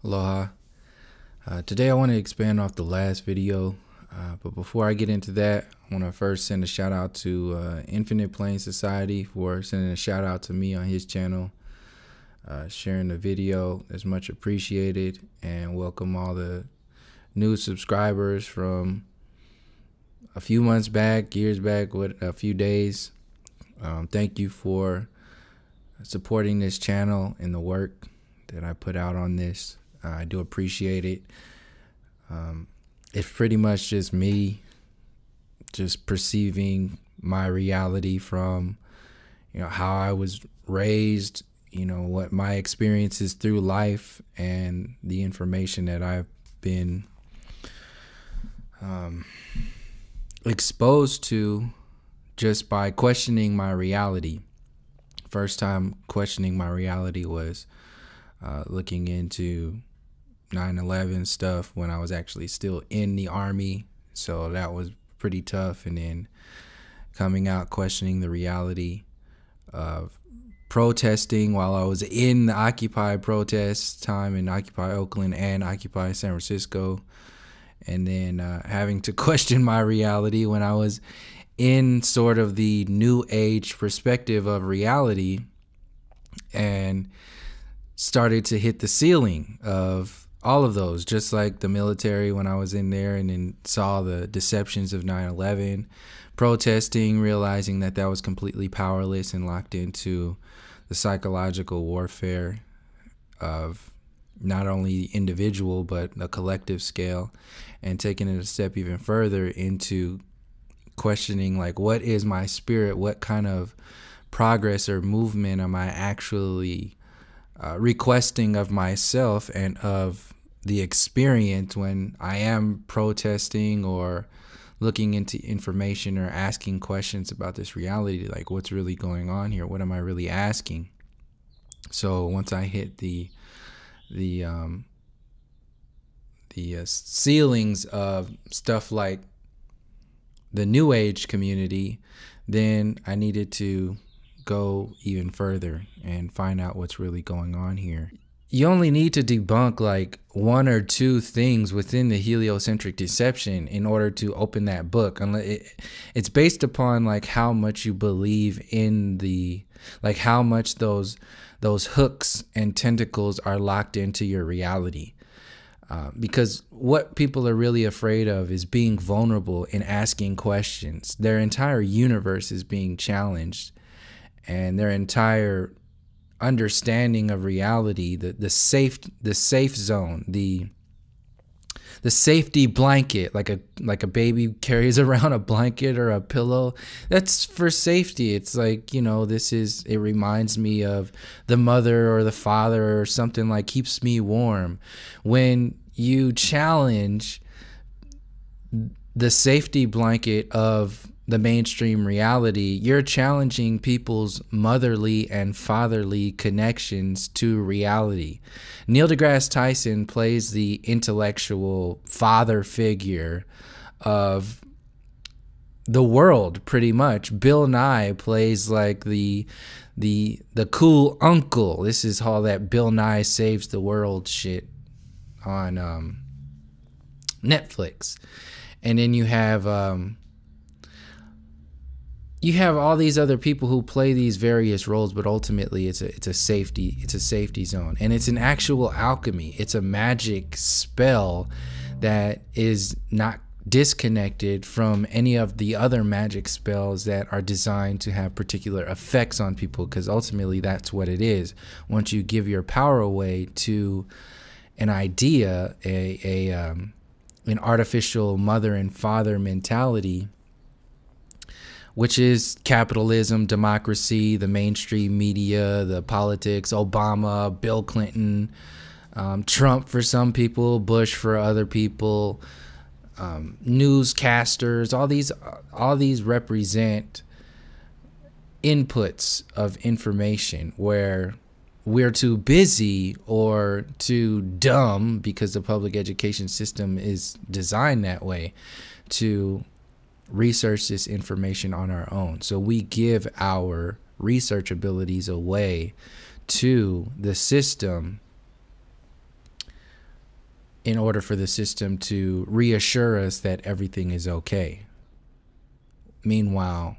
Aloha. Today I want to expand off the last video, but before I get into that, I want to first send a shout out to Infinite Plane Society for sending a shout out to me on his channel. Sharing the video is much appreciated, and welcome all the new subscribers from a few months back, years back, a few days. Thank you for supporting this channel and the work that I put out on this. I do appreciate it. It's pretty much just me just perceiving my reality from, how I was raised, what my experiences through life, and the information that I've been exposed to just by questioning my reality. First time questioning my reality was looking into 9/11 stuff when I was actually still in the Army, so that was pretty tough. And then coming out questioning the reality of protesting while I was in the Occupy protest time in Occupy Oakland and Occupy San Francisco, and then having to question my reality when I was in sort of the new age perspective of reality and started to hit the ceiling of all of those, just like the military when I was in there and then saw the deceptions of 9/11, protesting, realizing that that was completely powerless and locked into the psychological warfare of not only individual but a collective scale, and taking it a step even further into questioning, like, what is my spirit? What kind of progress or movement am I actually requesting of myself and of the experience when I am protesting or looking into information or asking questions about this reality? Like, what's really going on here? What am I really asking? So once I hit the ceilings of stuff like the New Age community, then I needed to go even further and find out what's really going on here. You only need to debunk like one or two things within the heliocentric deception in order to open that book. It's based upon like how much you believe in the, like how much those hooks and tentacles are locked into your reality. Because what people are really afraid of is being vulnerable and asking questions. Their entire universe is being challenged, and their entire understanding of reality, the safe zone, the safety blanket, like a baby carries around a blanket or a pillow, that's for safety. It's like, it reminds me of the mother or the father or something, like keeps me warm. When you challenge the safety blanket of the mainstream reality, you're challenging people's motherly and fatherly connections to reality. Neil deGrasse Tyson plays the intellectual father figure of the world, pretty much. Bill Nye plays like the cool uncle. This is all that Bill Nye saves the world shit on Netflix. And then you have all these other people who play these various roles, but ultimately it's a safety zone, and it's an actual alchemy. It's a magic spell that is not disconnected from any of the other magic spells that are designed to have particular effects on people, because ultimately that's what it is. Once you give your power away to an idea, an artificial mother and father mentality, which is capitalism, democracy, the mainstream media, the politics, Obama, Bill Clinton, Trump for some people, Bush for other people, newscasters, all these represent inputs of information where we're too busy or too dumb, because the public education system is designed that way, to research this information on our own. So we give our research abilities away to the system in order for the system to reassure us that everything is okay. Meanwhile,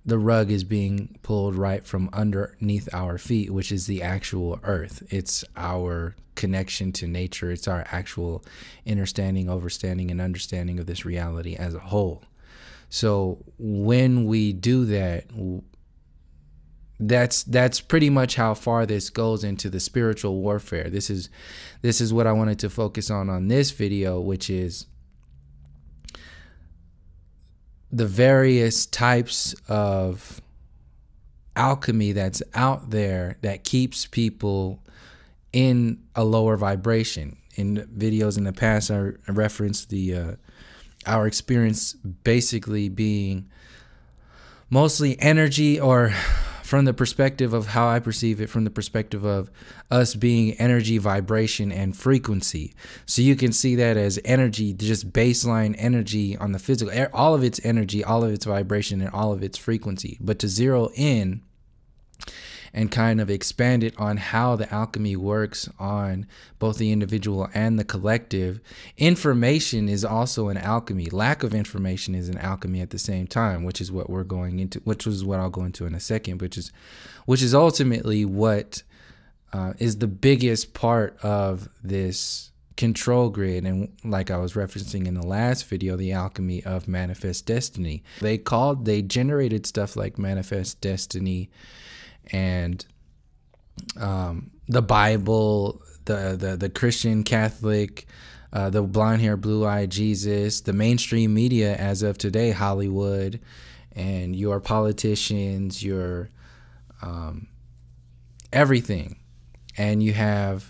the rug is being pulled right from underneath our feet, which is the actual earth. It's our connection to nature. It's our actual understanding, overstanding, and understanding of this reality as a whole. So when we do that, that's pretty much how far this goes into the spiritual warfare. This is what I wanted to focus on this video, which is the various types of alchemy that's out there that keeps people in a lower vibration. In videos in the past, I referenced our experience basically being mostly energy, or from the perspective of how I perceive it, from the perspective of us being energy, vibration, and frequency. So you can see that as energy, just baseline energy on the physical, all of its energy, all of its vibration, and all of its frequency. But to zero in and kind of expand it on how the alchemy works on both the individual and the collective. Information is also an alchemy. Lack of information is an alchemy at the same time, which is what we're going into, which is what I'll go into in a second, which is ultimately what is the biggest part of this control grid. And like I was referencing in the last video, the alchemy of manifest destiny. They generated stuff like manifest destiny and the Bible, the Christian, Catholic, the blonde hair, blue eyed Jesus, the mainstream media as of today, Hollywood, and your politicians, your everything. And you have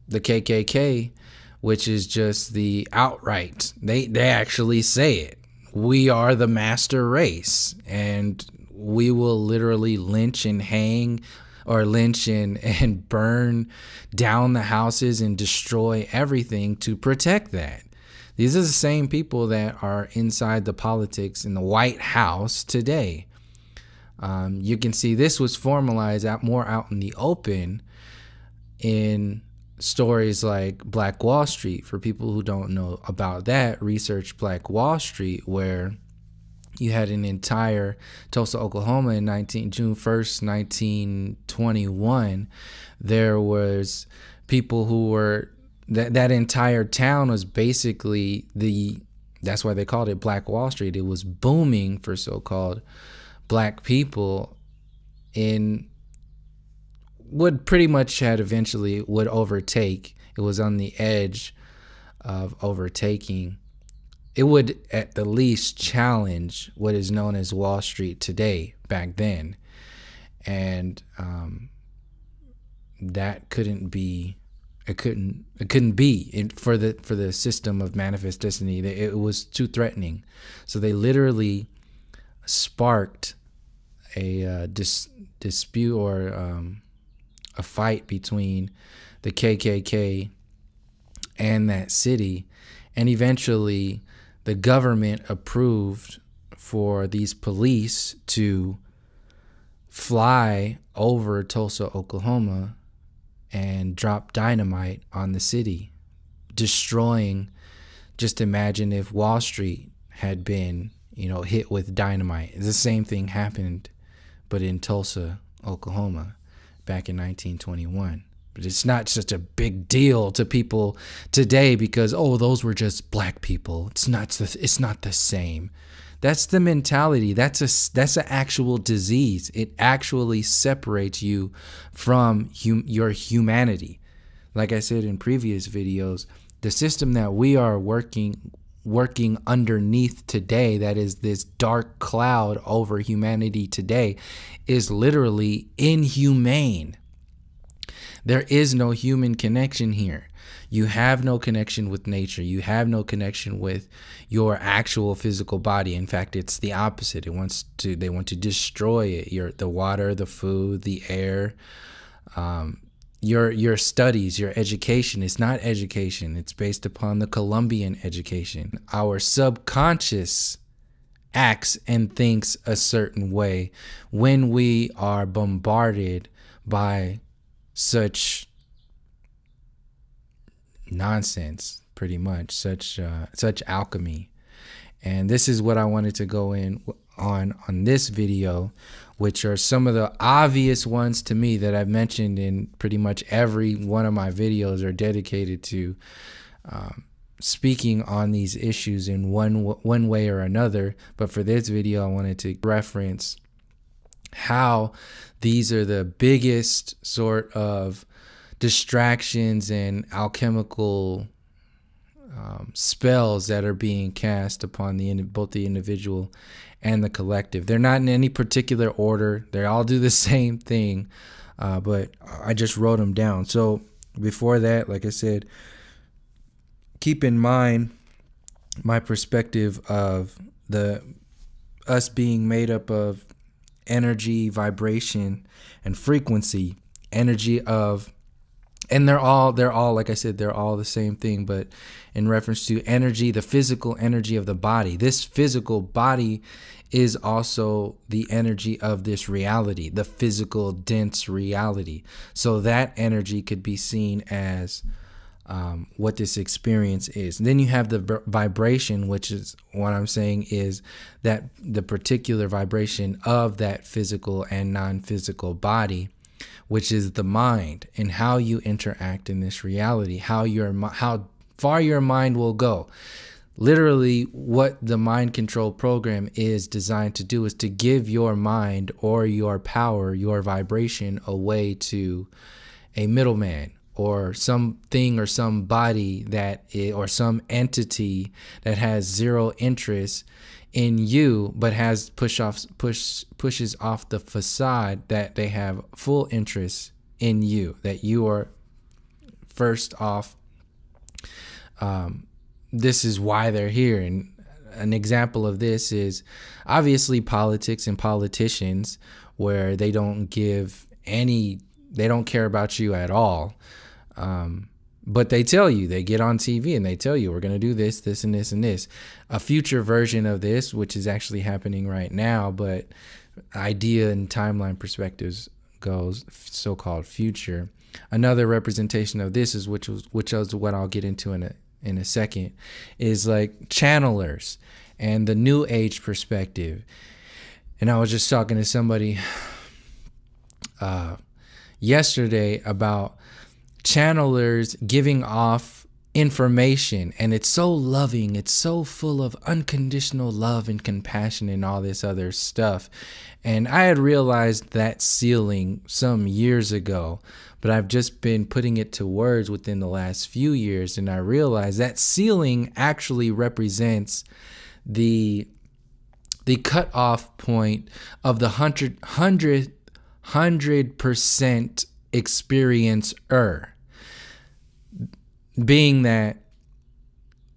the KKK, which is just the outright. They actually say it. We are the master race, and we will literally lynch and hang, or lynch and burn down the houses and destroy everything to protect that. These are the same people that are inside the politics in the White House today. You can see this was formalized more out in the open in stories like Black Wall Street. For people who don't know about that, research Black Wall Street, where you had an entire Tulsa, Oklahoma in June 1st, 1921. There was people who were, that entire town was basically that's why they called it Black Wall Street. It was booming for so-called black people in what pretty much had eventually would overtake. It was on the edge of overtaking. It would at the least challenge what is known as Wall Street today back then. And that couldn't be, it couldn't be for the system of manifest destiny. It was too threatening. So they literally sparked a dispute, or a fight between the KKK and that city. And eventually the government approved for these police to fly over Tulsa, Oklahoma, and drop dynamite on the city, destroying. Just imagine if Wall Street had been, hit with dynamite. The same thing happened, but in Tulsa, Oklahoma, back in 1921. But it's not such a big deal to people today because, oh, those were just black people. It's not the same. That's the mentality. That's an actual disease. It actually separates you from your humanity. Like I said in previous videos, the system that we are working underneath today, that is this dark cloud over humanity today, is literally inhumane. There is no human connection here. You have no connection with nature. You have no connection with your actual physical body. In fact, it's the opposite. They want to destroy it. The water, the food, the air, your studies, your education is not education. It's based upon the Columbian education. Our subconscious acts and thinks a certain way when we are bombarded by such nonsense, pretty much, such alchemy. And this is what I wanted to go in on this video, which are some of the obvious ones to me that I've mentioned in pretty much every one of my videos are dedicated to speaking on these issues in one way or another. But for this video, I wanted to reference how these are the biggest sort of distractions and alchemical spells that are being cast upon both the individual and the collective. They're not in any particular order. They all do the same thing, but I just wrote them down. So before that, like I said, keep in mind my perspective of us being made up of energy, vibration, and frequency. Energy of, and they're all, like I said, they're all the same thing, but in reference to energy, the physical energy of the body. This physical body is also the energy of this reality, the physical, dense reality. So that energy could be seen as what this experience is. And then you have the vibration, which is what I'm saying is that the particular vibration of that physical and non-physical body, which is the mind and how you interact in this reality, how far your mind will go. Literally, what the mind control program is designed to do is to give your mind or your power, your vibration away to a middleman or something or somebody or some entity that has zero interest in you, but has pushes off the facade that they have full interest in you, that you are first off. This is why they're here. And an example of this is obviously politics and politicians, where they don't care about you at all. But they tell you, they get on TV and they tell you, we're going to do this, this, and this, and this. A future version of this, which is actually happening right now, but idea and timeline perspectives goes so-called future. Another representation of this is, which is what I'll get into in a second, is like channelers and the new age perspective. And I was just talking to somebody yesterday about channelers giving off information, and it's so loving, it's so full of unconditional love and compassion and all this other stuff. And I had realized that ceiling some years ago, but I've just been putting it to words within the last few years, and I realized that ceiling actually represents the cutoff point of the 100% experiencer, being that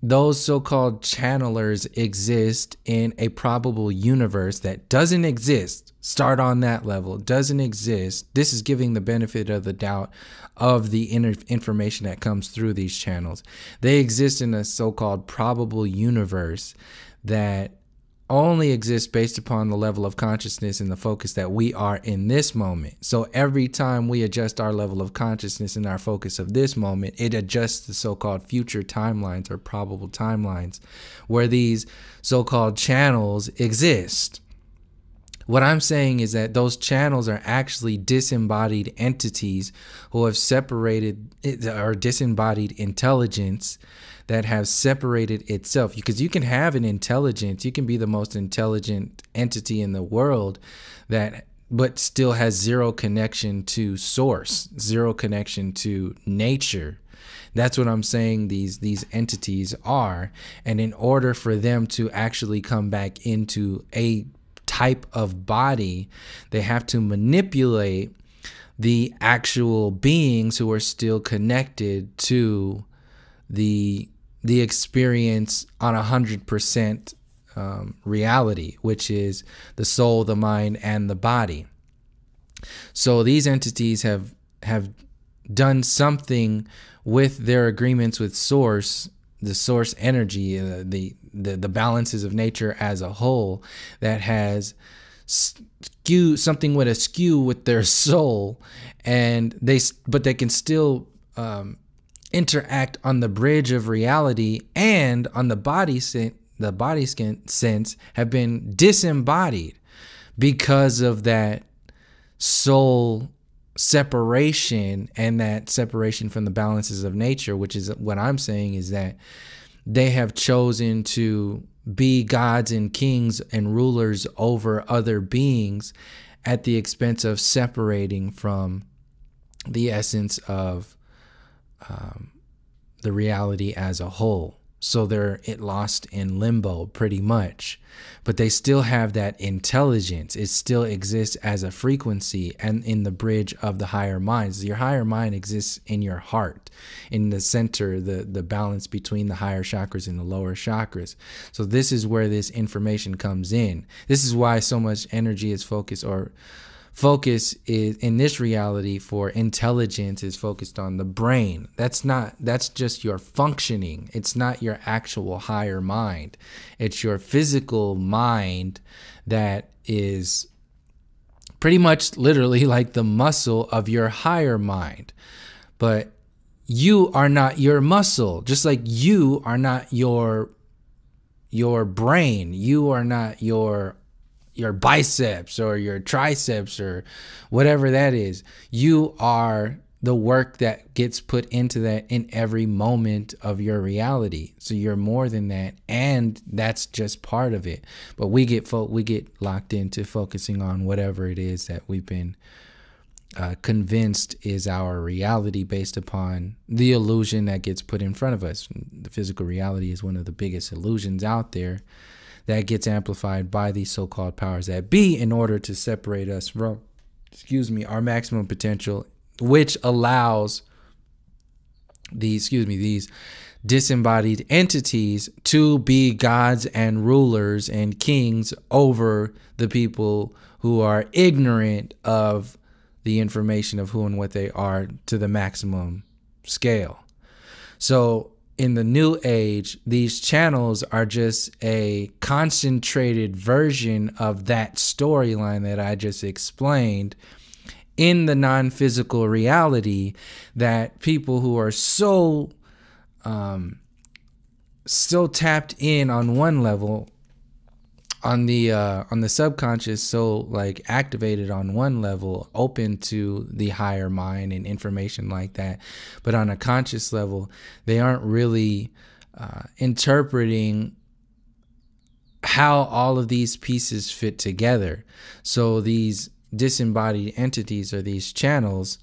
those so-called channelers exist in a probable universe that doesn't exist. Start on that level. Doesn't exist. This is giving the benefit of the doubt of the information that comes through these channels. They exist in a so-called probable universe that only exists based upon the level of consciousness and the focus that we are in this moment. So every time we adjust our level of consciousness and our focus of this moment, it adjusts the so-called future timelines or probable timelines where these so-called channels exist. What I'm saying is that those channels are actually disembodied entities who have separated, or disembodied intelligence that have separated itself. Because you can have an intelligence, you can be the most intelligent entity in the world but still has zero connection to source, zero connection to nature. That's what I'm saying these entities are. And in order for them to actually come back into a type of body, they have to manipulate the actual beings who are still connected to the experience on 100% reality, which is the soul, the mind, and the body. So these entities have done something with their agreements with source, the source energy, the balances of nature as a whole, that has something with a skew with their soul, but they can still interact on the bridge of reality and on the body skin sense have been disembodied because of that soul separation and that separation from the balances of nature, which is what I'm saying is that they have chosen to be gods and kings and rulers over other beings at the expense of separating from the essence of the reality as a whole. So they're lost in limbo pretty much, but they still have that intelligence. It still exists as a frequency and in the bridge of the higher minds. Your higher mind exists in your heart, in the center, the balance between the higher chakras and the lower chakras. So this is where this information comes in. This is why so much energy is focused, or focus is in this reality for intelligence is focused on the brain. That's just your functioning. It's not your actual higher mind. It's your physical mind that is pretty much literally like the muscle of your higher mind. But you are not your muscle, just like you are not your brain. You are not your biceps or your triceps or whatever that is. You are the work that gets put into that in every moment of your reality. So you're more than that, and that's just part of it. But we get locked into focusing on whatever it is that we've been convinced is our reality based upon the illusion that gets put in front of us. The physical reality is one of the biggest illusions out there that gets amplified by these so-called powers that be in order to separate us from, our maximum potential, which allows these disembodied entities to be gods and rulers and kings over the people who are ignorant of the information of who and what they are to the maximum scale. So in the new age, these channels are just a concentrated version of that storyline that I just explained in the non-physical reality, that people who are so tapped in on one level, on the subconscious, so like activated on one level, open to the higher mind and information like that, but on a conscious level, they aren't really interpreting how all of these pieces fit together. So these disembodied entities, or these channels,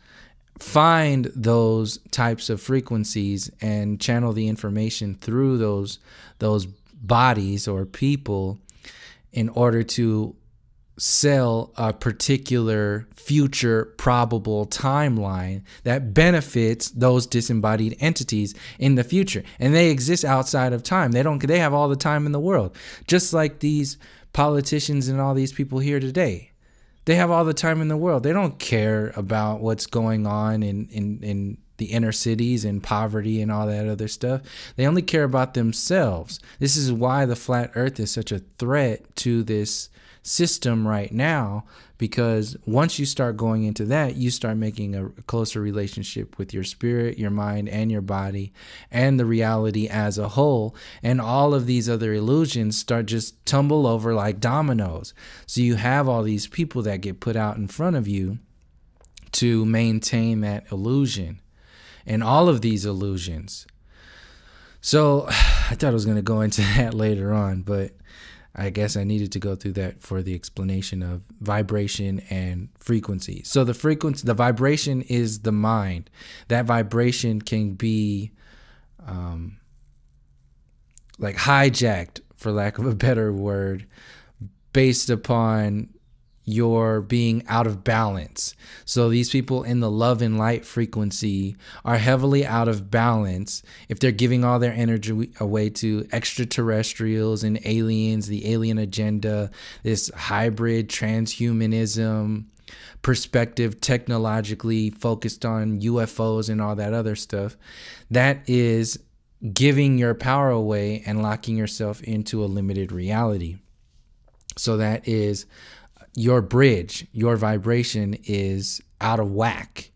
find those types of frequencies and channel the information through those bodies or people in order to sell a particular future probable timeline that benefits those disembodied entities in the future. And they exist outside of time. They have all the time in the world. Just like these politicians and all these people here today. They have all the time in the world. They don't care about what's going on in the inner cities and poverty and all that other stuff. They only care about themselves. This is why the flat earth is such a threat to this system right now, because once you start going into that, you start making a closer relationship with your spirit, your mind, and your body, and the reality as a whole. And all of these other illusions start just tumble over like dominoes. So you have all these people that get put out in front of you to maintain that illusion. And all of these illusions. So I thought I was going to go into that later on, but I guess I needed to go through that for the explanation of vibration and frequency. So the vibration is the mind. That vibration can be like hijacked, for lack of a better word, based upon your being out of balance. So these people in the love and light frequency are heavily out of balance if they're giving all their energy away to extraterrestrials and aliens, the alien agenda, this hybrid transhumanism perspective, technologically focused on UFOs and all that other stuff. That is giving your power away and locking yourself into a limited reality. So that is your bridge, your vibration is out of whack.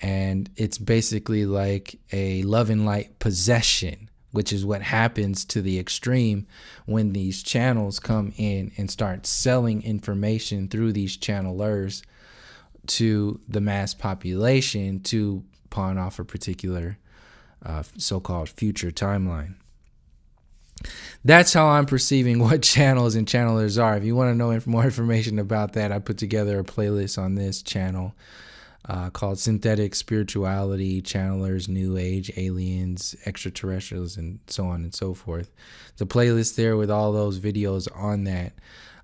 And it's basically like a love and light possession, which is what happens to the extreme when these channels come in and start selling information through these channelers to the mass population to pawn off a particular so-called future timeline. That's how I'm perceiving what channels and channelers are. If you want to know more information about that, I put together a playlist on this channel called Synthetic Spirituality, Channelers, New Age, Aliens, Extraterrestrials, and so on and so forth. The playlist there with all those videos on that.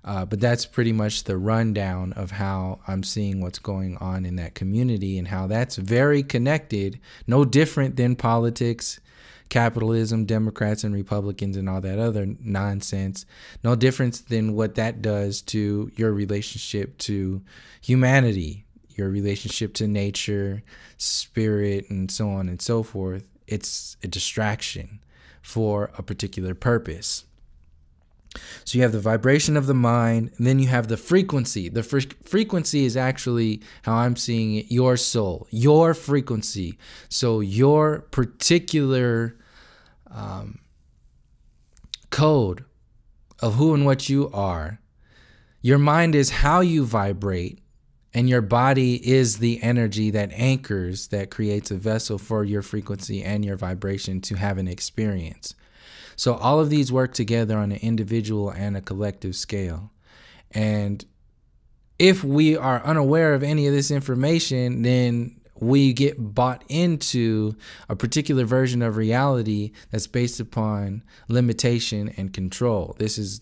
But that's pretty much the rundown of how I'm seeing what's going on in that community and how that's very connected, no different than politics, capitalism, Democrats and Republicans and all that other nonsense. No difference than what that does to your relationship to humanity, your relationship to nature, spirit, and so on and so forth. It's a distraction for a particular purpose. So you have the vibration of the mind, and then you have the frequency. The frequency is actually how I'm seeing it, your soul, your frequency. So your particular code of who and what you are. Your mind is how you vibrate, and your body is the energy that anchors, that creates a vessel for your frequency and your vibration to have an experience. So all of these work together on an individual and a collective scale. And if we are unaware of any of this information, then we get bought into a particular version of reality that's based upon limitation and control. This is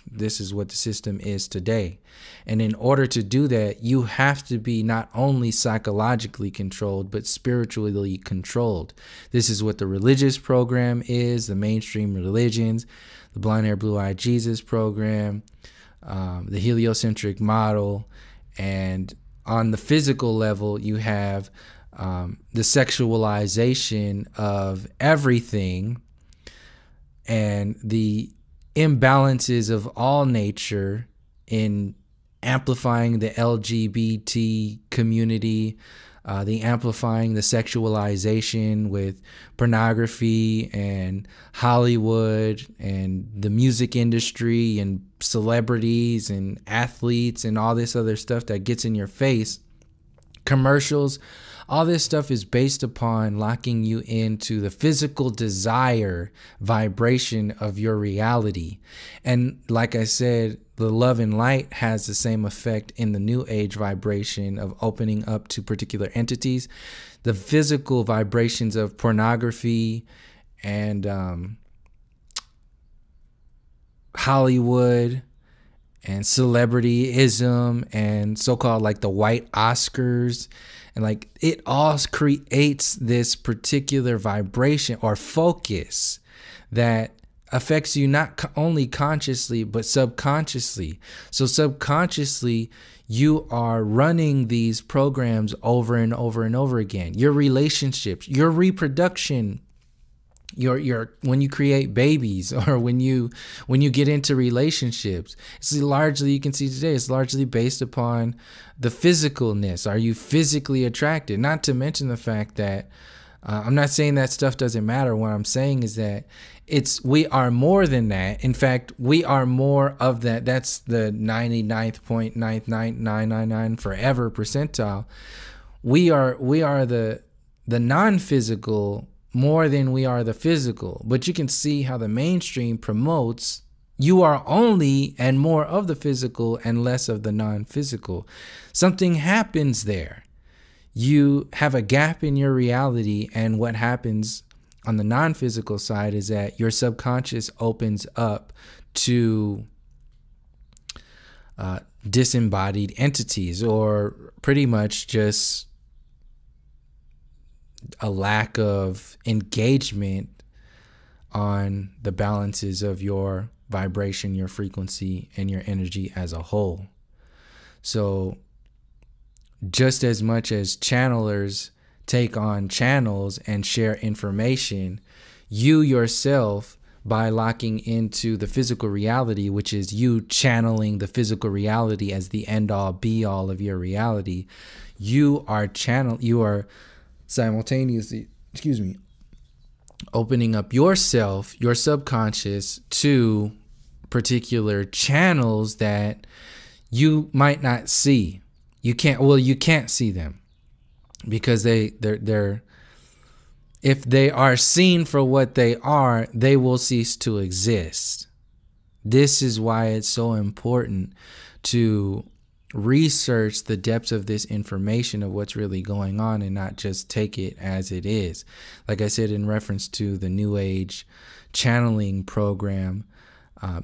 what the system is today. And in order to do that, you have to be not only psychologically controlled, but spiritually controlled. This is what the religious program is, the mainstream religions, the blonde hair, blue eyed Jesus program, the heliocentric model. And on the physical level, you have the sexualization of everything and the imbalances of all nature in amplifying the LGBT community, the amplifying the sexualization with pornography and Hollywood and the music industry and celebrities and athletes and all this other stuff that gets in your face, commercials. All this stuff is based upon locking you into the physical desire vibration of your reality. And like I said, the love and light has the same effect in the new age vibration of opening up to particular entities. The physical vibrations of pornography and Hollywood and celebrityism and so-called like the white Oscars, and like it all creates this particular vibration or focus that affects you not only consciously but subconsciously. So subconsciously you are running these programs over and over and over again. Your relationships, your reproduction, your when you create babies or when you get into relationships, it's largely, you can see today, it's largely based upon the physicalness. Are you physically attracted? Not to mention the fact that I'm not saying that stuff doesn't matter. What I'm saying is that we are more than that. In fact, we are more of that. That's the 99.99999 forever percentile. We are the non-physical more than we are the physical. But you can see how the mainstream promotes you are only and more of the physical and less of the non-physical. Something happens there. You have a gap in your reality, and what happens on the non-physical side is that your subconscious opens up to disembodied entities, or pretty much just a lack of engagement on the balances of your vibration, your frequency, and your energy as a whole. So just as much as channelers take on channels and share information, you yourself, by locking into the physical reality, which is you channeling the physical reality as the end all be all of your reality, you are simultaneously, opening up yourself, your subconscious, to particular channels that you might not see. You can't see them because they're if they are seen for what they are, they will cease to exist. This is why it's so important to research the depths of this information of what's really going on and not just take it as it is. Like I said, in reference to the New Age channeling program,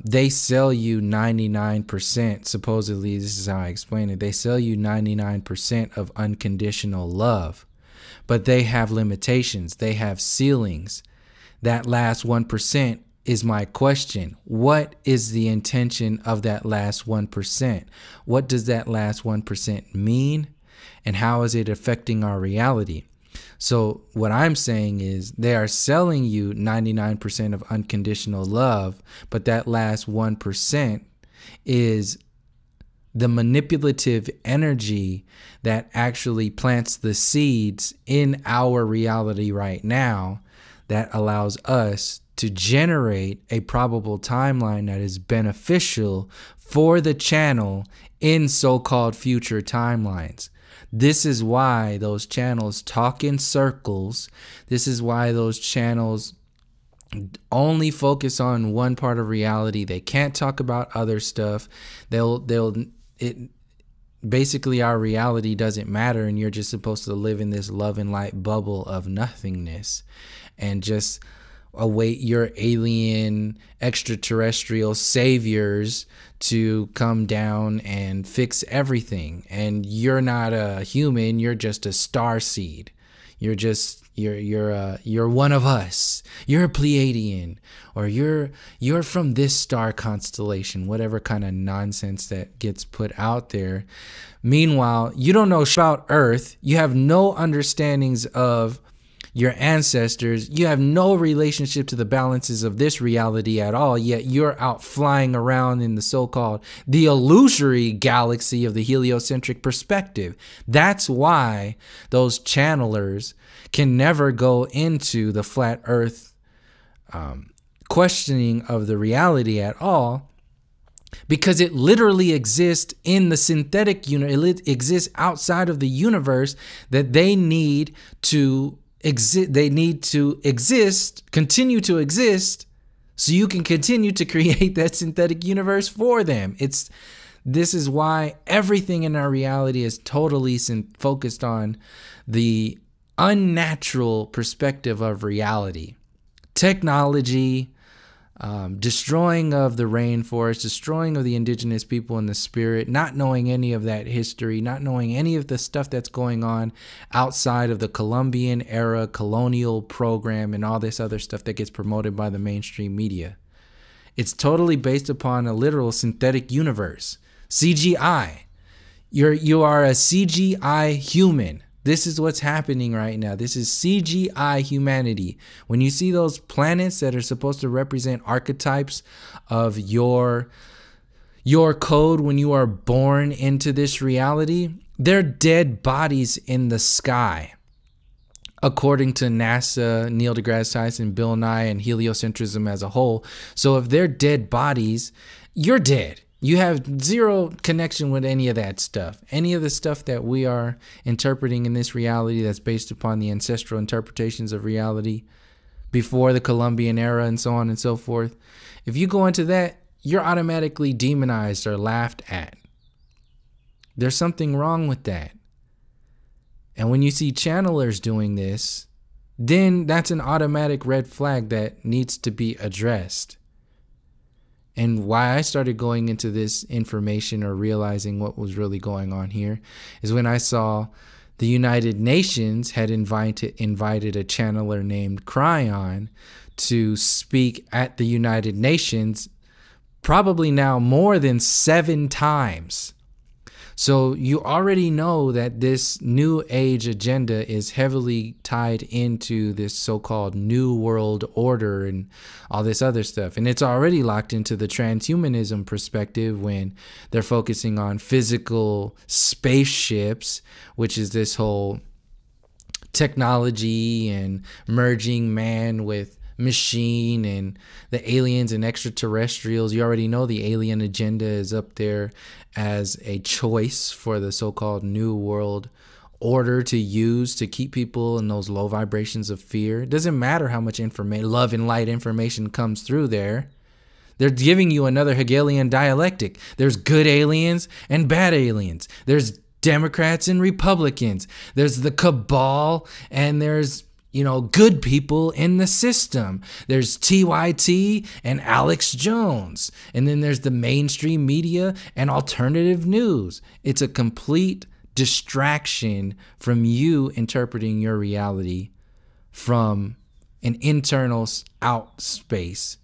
they sell you 99%. Supposedly, this is how I explain it. They sell you 99% of unconditional love, but they have limitations. They have ceilings. That last 1% is my question. What is the intention of that last 1%? What does that last 1% mean? And how is it affecting our reality? So what I'm saying is they are selling you 99% of unconditional love, but that last 1% is the manipulative energy that actually plants the seeds in our reality right now that allows us to generate a probable timeline that is beneficial for the channel in so-called future timelines. This is why those channels talk in circles. This is why those channels only focus on one part of reality. They can't talk about other stuff. Basically our reality doesn't matter, and you're just supposed to live in this love and light bubble of nothingness and just await your alien extraterrestrial saviors to come down and fix everything. And you're not a human, you're just a star seed. You're one of us. You're a Pleiadian, or you're from this star constellation, whatever kind of nonsense that gets put out there. Meanwhile, you don't know about Earth. You have no understandings of your ancestors. You have no relationship to the balances of this reality at all, yet you're out flying around in the so-called the illusory galaxy of the heliocentric perspective. That's why those channelers can never go into the flat earth questioning of the reality at all, because it literally exists in the synthetic universe. It exists outside of the universe that they need to exist. They need to exist, continue to exist, so you can continue to create that synthetic universe for them. This is why everything in our reality is totally focused on the unnatural perspective of reality. Technology, destroying of the rainforest, destroying of the indigenous people in the spirit, not knowing any of that history, not knowing any of the stuff that's going on outside of the Columbian era colonial program and all this other stuff that gets promoted by the mainstream media. It's totally based upon a literal synthetic universe. CGI. You are a CGI human. This is what's happening right now. This is CGI humanity. When you see those planets that are supposed to represent archetypes of your code when you are born into this reality, they're dead bodies in the sky. According to NASA, Neil deGrasse Tyson, Bill Nye, and heliocentrism as a whole. So if they're dead bodies, you're dead. You have zero connection with any of that stuff. Any of the stuff that we are interpreting in this reality that's based upon the ancestral interpretations of reality before the Columbian era and so on and so forth. If you go into that, you're automatically demonized or laughed at. There's something wrong with that. And when you see channelers doing this, then that's an automatic red flag that needs to be addressed. And why I started going into this information or realizing what was really going on here is when I saw the United Nations had invited a channeler named Cryon to speak at the United Nations, probably now more than 7 times. So you already know that this new age agenda is heavily tied into this so-called new world order and all this other stuff. And it's already locked into the transhumanism perspective when they're focusing on physical spaceships, which is this whole technology and merging man with machine and the aliens and extraterrestrials. You already know the alien agenda is up there as a choice for the so-called New World Order to use to keep people in those low vibrations of fear. It doesn't matter how much information, love and light information comes through there. They're giving you another Hegelian dialectic. There's good aliens and bad aliens. There's Democrats and Republicans. There's the cabal, and there's, good people in the system. There's TYT and Alex Jones. And then there's the mainstream media and alternative news. It's a complete distraction from you interpreting your reality from an internal out space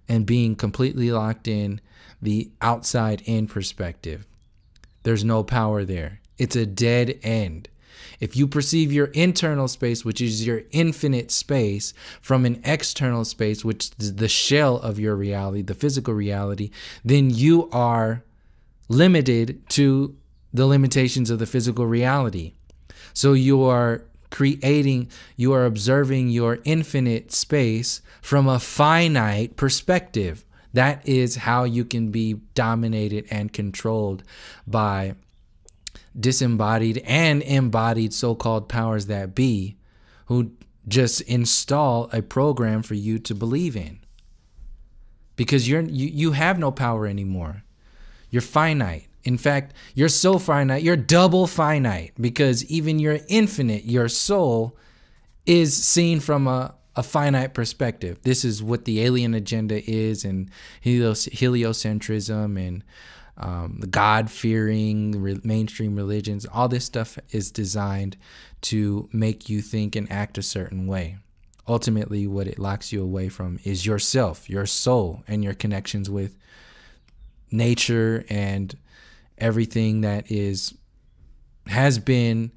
and being completely locked in the outside in perspective. There's no power there. It's a dead end. If you perceive your internal space, which is your infinite space, from an external space, which is the shell of your reality, the physical reality, then you are limited to the limitations of the physical reality. So you are observing your infinite space from a finite perspective. That is how you can be dominated and controlled by disembodied and embodied so-called powers that be, who just install a program for you to believe in. Because you have no power anymore. You're finite. In fact, you're so finite, you're double finite, because even your infinite, your soul, is seen from a finite perspective. This is what the alien agenda is, and heliocentrism and the God-fearing mainstream religions. All this stuff is designed to make you think and act a certain way. Ultimately, what it locks you away from is yourself, your soul, and your connections with nature and everything that has been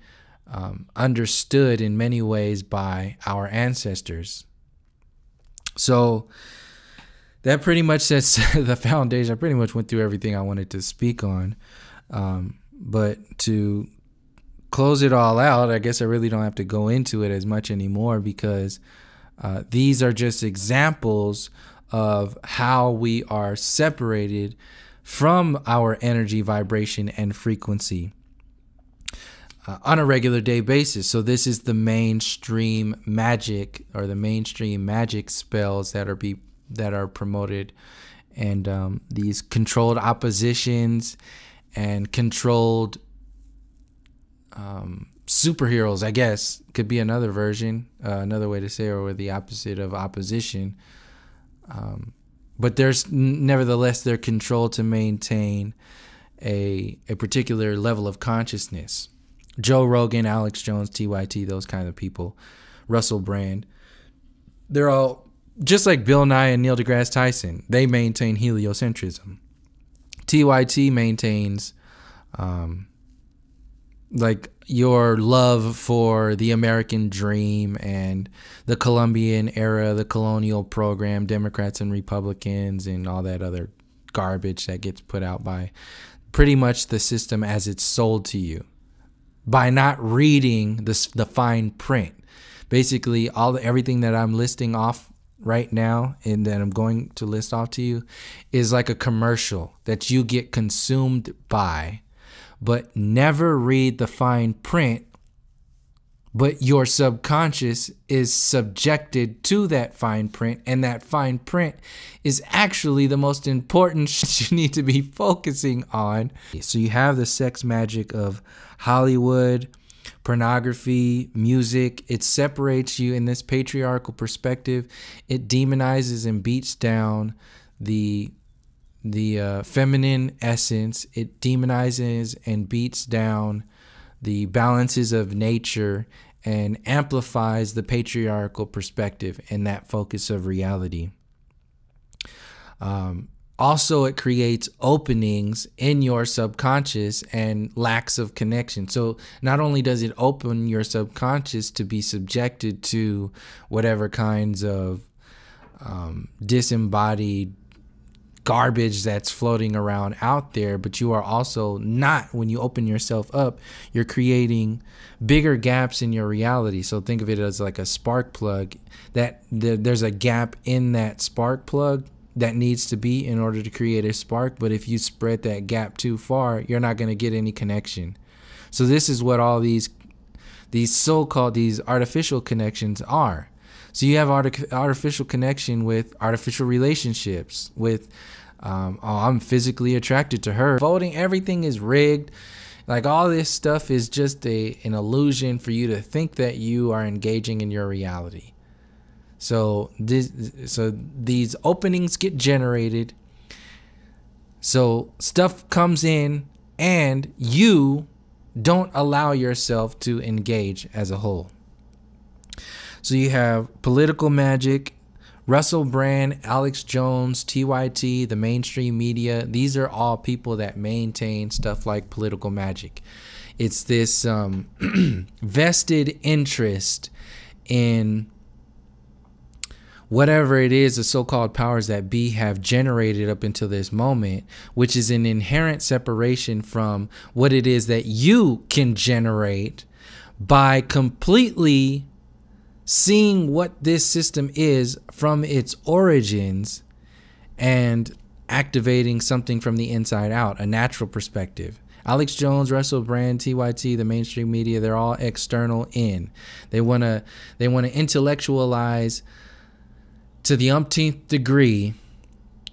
understood in many ways by our ancestors. So that pretty much sets the foundation. I pretty much went through everything I wanted to speak on. But to close it all out, I guess I really don't have to go into it as much anymore, because these are just examples of how we are separated from our energy, vibration, and frequency on a regular day basis. So this is the mainstream magic, or the mainstream magic spells that are promoted, and these controlled oppositions and controlled superheroes, I guess, could be another version, another way to say, or the opposite of opposition. But nevertheless, they're controlled to maintain a particular level of consciousness. Joe Rogan, Alex Jones, TYT, those kind of people, Russell Brand, they're all just like Bill Nye and Neil deGrasse Tyson. They maintain heliocentrism. TYT maintains like your love for the American dream and the Columbian era, the colonial program, Democrats and Republicans, and all that other garbage that gets put out by pretty much the system as it's sold to you, by not reading the fine print. Basically, everything that I'm listing off right now and that I'm going to list off to you is like a commercial that you get consumed by, but never read the fine print. But your subconscious is subjected to that fine print, and that fine print is actually the most important shit you need to be focusing on. So you have the sex magic of Hollywood, pornography, music. It separates you in this patriarchal perspective. It demonizes and beats down the feminine essence. It demonizes and beats down the balances of nature and amplifies the patriarchal perspective and that focus of reality. Also, it creates openings in your subconscious and lacks of connection. So not only does it open your subconscious to be subjected to whatever kinds of disembodied garbage that's floating around out there, but you are also not, when you open yourself up, you're creating bigger gaps in your reality. So think of it as like a spark plug, that there's a gap in that spark plug that needs to be in order to create a spark. But if you spread that gap too far, you're not going to get any connection. So this is what all these so-called, these artificial connections are. So you have artificial connection with artificial relationships with, oh, I'm physically attracted to her. Voting, everything is rigged. Like, all this stuff is just an illusion for you to think that you are engaging in your reality. So these openings get generated. So stuff comes in and you don't allow yourself to engage as a whole. So you have political magic, Russell Brand, Alex Jones, TYT, the mainstream media. These are all people that maintain stuff like political magic. It's this vested interest in whatever it is the so-called powers that be have generated up until this moment, which is an inherent separation from what it is that you can generate by completely seeing what this system is from its origins and activating something from the inside out, a natural perspective. Alex Jones, Russell Brand, TYT, the mainstream media, they're all external in. They want to intellectualize to the umpteenth degree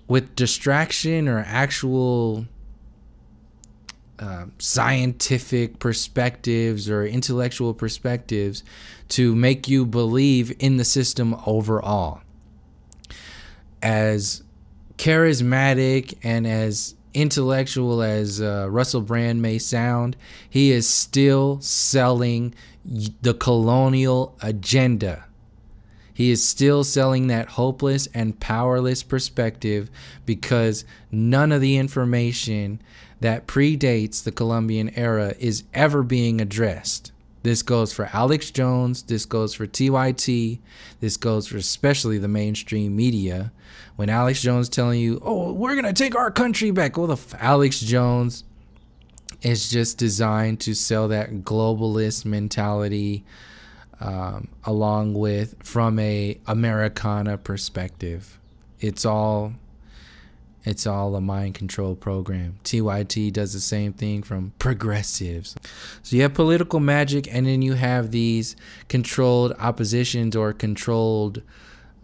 with distraction or actual scientific perspectives or intellectual perspectives to make you believe in the system overall. As charismatic and as intellectual as Russell Brand may sound, he is still selling the colonial agenda. He is still selling that hopeless and powerless perspective because none of the information that predates the Columbian era is ever being addressed. This goes for Alex Jones. This goes for TYT. This goes for especially the mainstream media. When Alex Jones telling you, oh, we're going to take our country back. Well, Alex Jones is just designed to sell that globalist mentality along with from a Americana perspective. It's all a mind control program. TYT does the same thing from progressives. So you have political magic, and then you have these controlled oppositions or controlled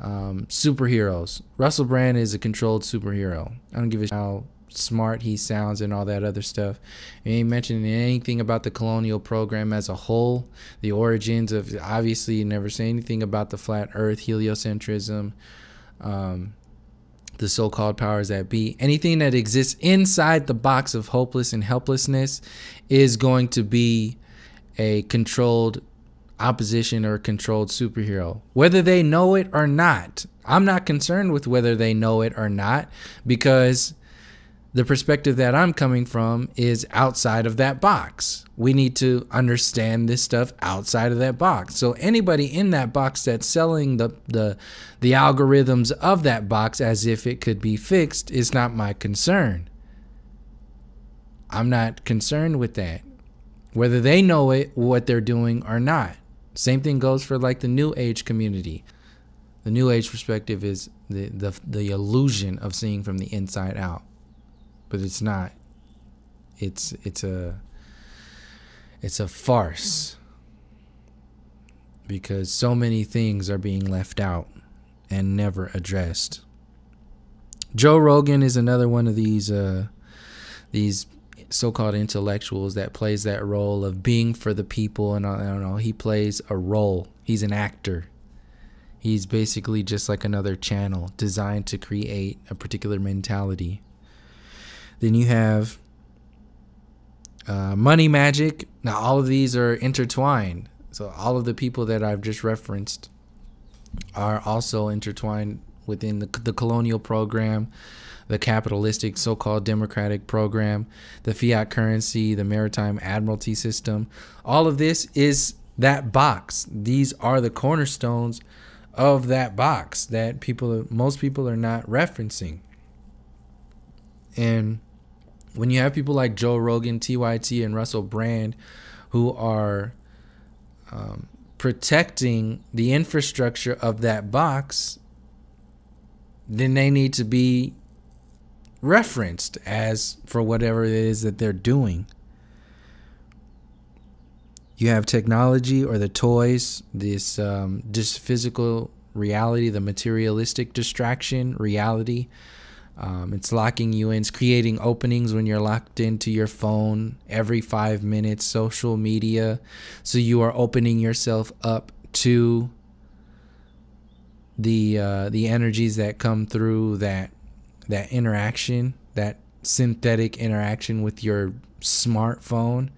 superheroes. Russell Brand is a controlled superhero. I don't give a shit how smart he sounds and all that other stuff. He ain't mentioning anything about the colonial program as a whole, the origins of, obviously you never say anything about the flat earth, heliocentrism, the so-called powers that be. Anything that exists inside the box of hopeless and helplessness is going to be a controlled opposition or a controlled superhero, whether they know it or not. I'm not concerned with whether they know it or not, because the perspective that I'm coming from is outside of that box. We need to understand this stuff outside of that box. So anybody in that box that's selling the algorithms of that box as if it could be fixed is not my concern. I'm not concerned with that, whether they know it, what they're doing or not. Same thing goes for like the New Age community. The New Age perspective is the illusion of seeing from the inside out. But it's not. It's a farce, because so many things are being left out and never addressed. Joe Rogan is another one of these so-called intellectuals that plays that role of being for the people, and I don't know, he plays a role. He's an actor. He's basically just like another channel designed to create a particular mentality. Then you have money magic. Now, all of these are intertwined. So all of the people that I've just referenced are also intertwined within the colonial program, the capitalistic so-called democratic program, the fiat currency, the maritime admiralty system. All of this is that box. These are the cornerstones of that box that most people are not referencing. And when you have people like Joe Rogan, TYT, and Russell Brand who are protecting the infrastructure of that box, then they need to be referenced as for whatever it is that they're doing. You have technology or the toys, this just physical reality, the materialistic distraction reality. It's locking you in. It's creating openings when you're locked into your phone every 5 minutes, social media. So you are opening yourself up to the energies that come through that interaction, that synthetic interaction with your smartphone.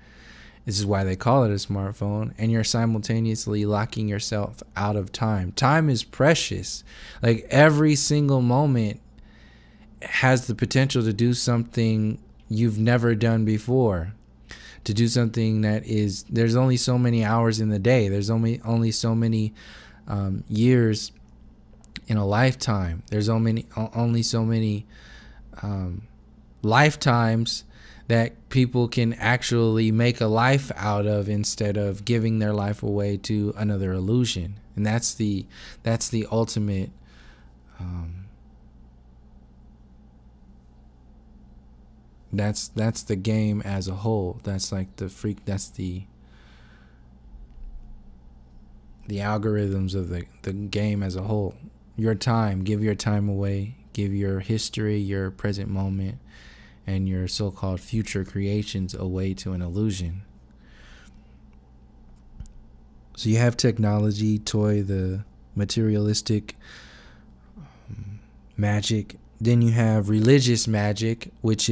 This is why they call it a smartphone. And you're simultaneously locking yourself out of time. Time is precious. Like every single moment has the potential to do something you've never done before, to do something that is, there's only so many hours in the day, there's only so many years in a lifetime, there's only so many lifetimes that people can actually make a life out of instead of giving their life away to another illusion. And that's the ultimate that's the game as a whole. That's like that's the algorithms of the game as a whole. Your time, give your time away, give your history, your present moment, and your so-called future creations away to an illusion. So you have technology, toy, the materialistic magic. Then you have religious magic, which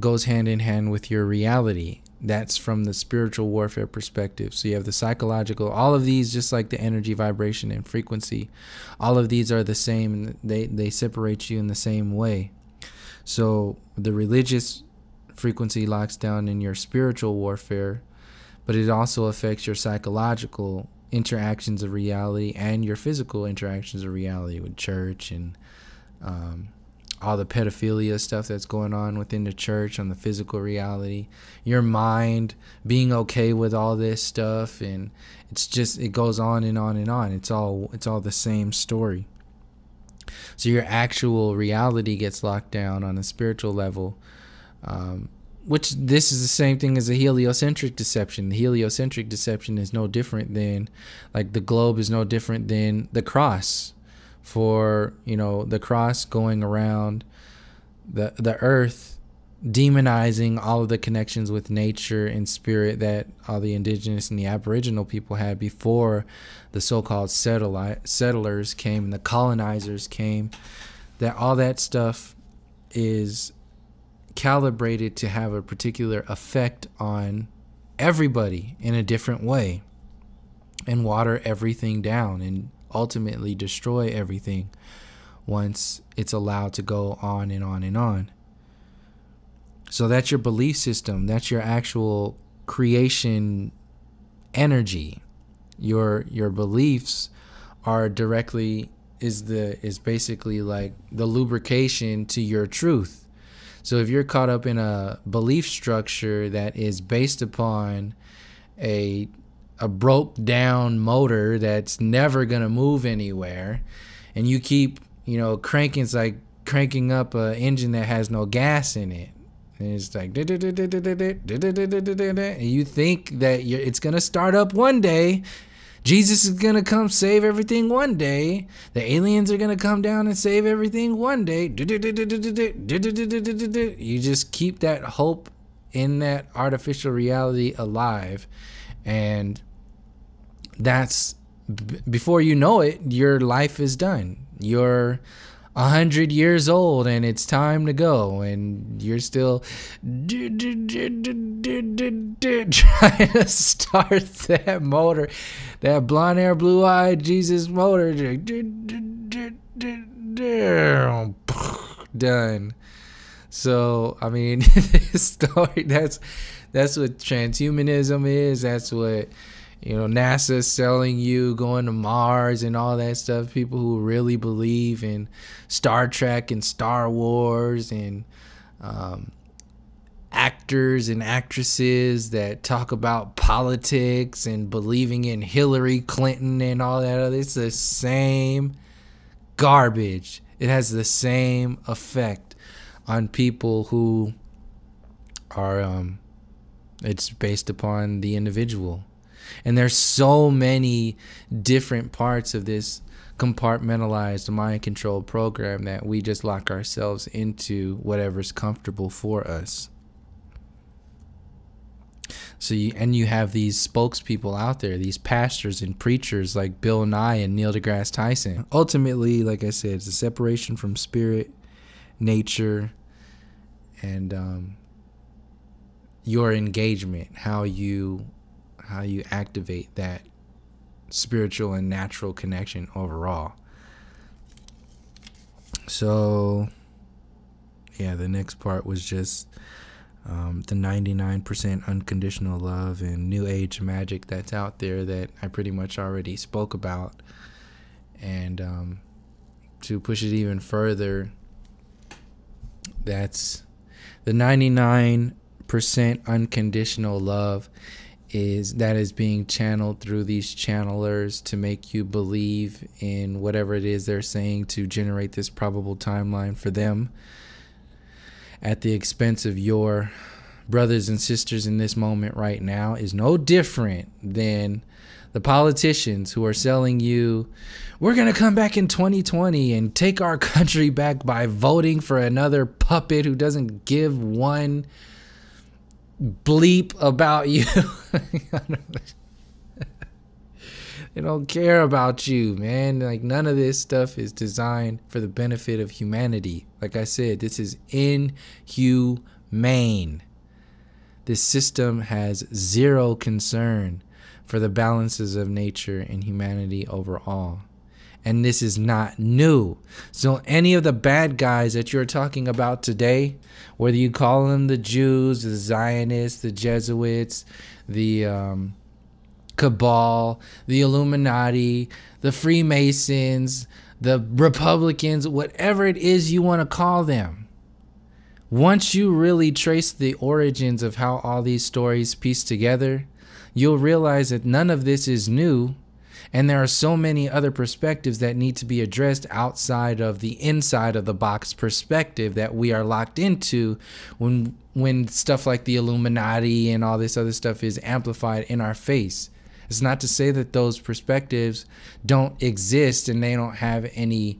goes hand in hand with your reality. That's from the spiritual warfare perspective. So you have the psychological, all of these, just like the energy, vibration, and frequency, all of these are the same. They separate you in the same way. So the religious frequency locks down in your spiritual warfare, but it also affects your psychological interactions of reality and your physical interactions of reality with church and all the pedophilia stuff that's going on within the church on the physical reality, your mind being okay with all this stuff, and it goes on and on and on. It's all the same story. So your actual reality gets locked down on a spiritual level, which this is the same thing as a heliocentric deception. The heliocentric deception is no different than, like, the globe is no different than the cross. For, the cross going around the earth, demonizing all of the connections with nature and spirit that all the indigenous and the aboriginal people had before the so-called settlers came and the colonizers came. That all that stuff is calibrated to have a particular effect on everybody in a different way and water everything down and ultimately destroy everything once it's allowed to go on and on and on. So that's your belief system. That's your actual creation energy. Your beliefs are directly is basically like the lubrication to your truth. So if you're caught up in a belief structure that is based upon a broke down motor that's never going to move anywhere, and you keep, cranking, it's like cranking up an engine that has no gas in it. And it's like, and you think that it's going to start up one day. Jesus is going to come save everything one day. The aliens are going to come down and save everything one day. You just keep that hope in that artificial reality alive. And that's, before you know it, your life is done. You're 100 years old and it's time to go, and you're still trying to start that motor, that blonde hair, blue eyed Jesus motor. Done. So I mean, this story, that's what transhumanism is. That's what NASA selling you going to Mars and all that stuff. People who really believe in Star Trek and Star Wars, and actors and actresses that talk about politics and believing in Hillary Clinton and all that other. It's the same garbage. It has the same effect on people who are it's based upon the individual. And there's so many different parts of this compartmentalized mind control program that we just lock ourselves into whatever's comfortable for us. So you have these spokespeople out there, these pastors and preachers like Bill Nye and Neil deGrasse Tyson. Ultimately, like I said, it's a separation from spirit, nature, and your engagement, how you activate that spiritual and natural connection overall. So yeah, the next part was just the 99% unconditional love and new age magic that's out there that I pretty much already spoke about. And to push it even further, that's the 99% unconditional love that is being channeled through these channelers to make you believe in whatever it is they're saying to generate this probable timeline for them at the expense of your brothers and sisters in this moment right now, is no different than the politicians who are selling you, we're going to come back in 2020 and take our country back by voting for another puppet who doesn't give one bleep about you. They don't care about you, man. Like, none of this stuff is designed for the benefit of humanity. Like I said, this is inhumane. This system has zero concern for the balances of nature and humanity overall. And this is not new. So any of the bad guys that you're talking about today, whether you call them the Jews, the Zionists, the Jesuits, the cabal, the Illuminati, the Freemasons, the Republicans, whatever it is you want to call them, once you really trace the origins of how all these stories piece together, you'll realize that none of this is new. And there are so many other perspectives that need to be addressed outside of the inside of the box perspective that we are locked into when stuff like the Illuminati and all this other stuff is amplified in our face. It's not to say that those perspectives don't exist and they don't have any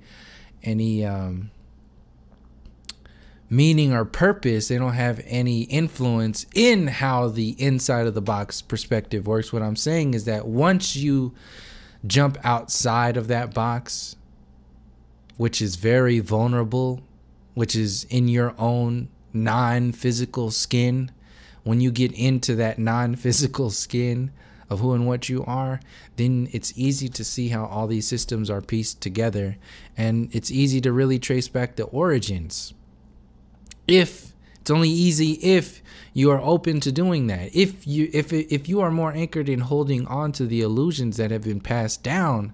meaning or purpose. They don't have any influence in how the inside of the box perspective works. What I'm saying is that once you jump outside of that box, which is very vulnerable, which is in your own non-physical skin, when you get into that non-physical skin of who and what you are, then it's easy to see how all these systems are pieced together, and it's easy to really trace back the origins. It's only easy if you are open to doing that. If you are more anchored in holding on to the illusions that have been passed down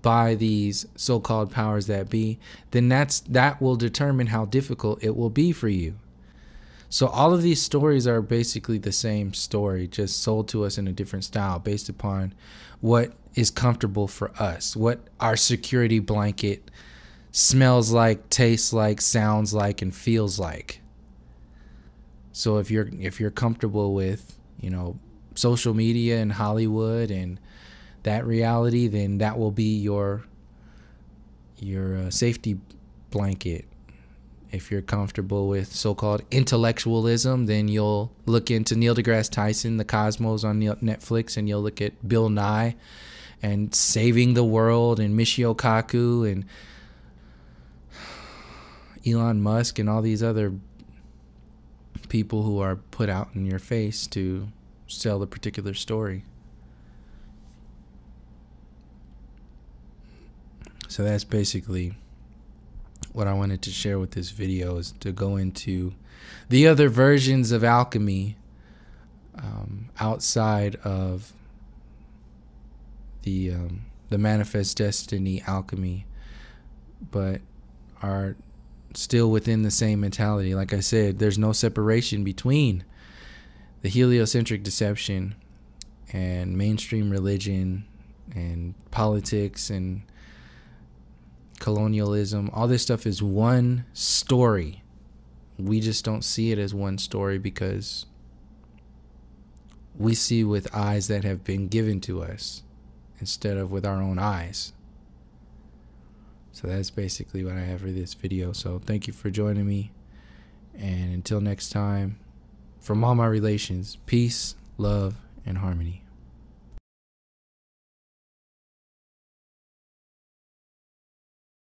by these so-called powers that be, then that will determine how difficult it will be for you. So all of these stories are basically the same story, just sold to us in a different style based upon what is comfortable for us, what our security blanket smells like, tastes like, sounds like, and feels like. So if you're comfortable with, social media and Hollywood and that reality, then that will be your safety blanket. If you're comfortable with so-called intellectualism, then you'll look into Neil deGrasse Tyson, The Cosmos on Netflix, and you'll look at Bill Nye and Saving the World and Michio Kaku and Elon Musk and all these other people who are put out in your face to sell a particular story. So that's basically what I wanted to share with this video, is to go into the other versions of alchemy outside of the manifest destiny alchemy, but are still within the same mentality. Like I said, there's no separation between the heliocentric deception and mainstream religion and politics and colonialism. All this stuff is one story. We just don't see it as one story because we see with eyes that have been given to us instead of with our own eyes. So that's basically what I have for this video. So thank you for joining me. And until next time, from all my relations, peace, love, and harmony.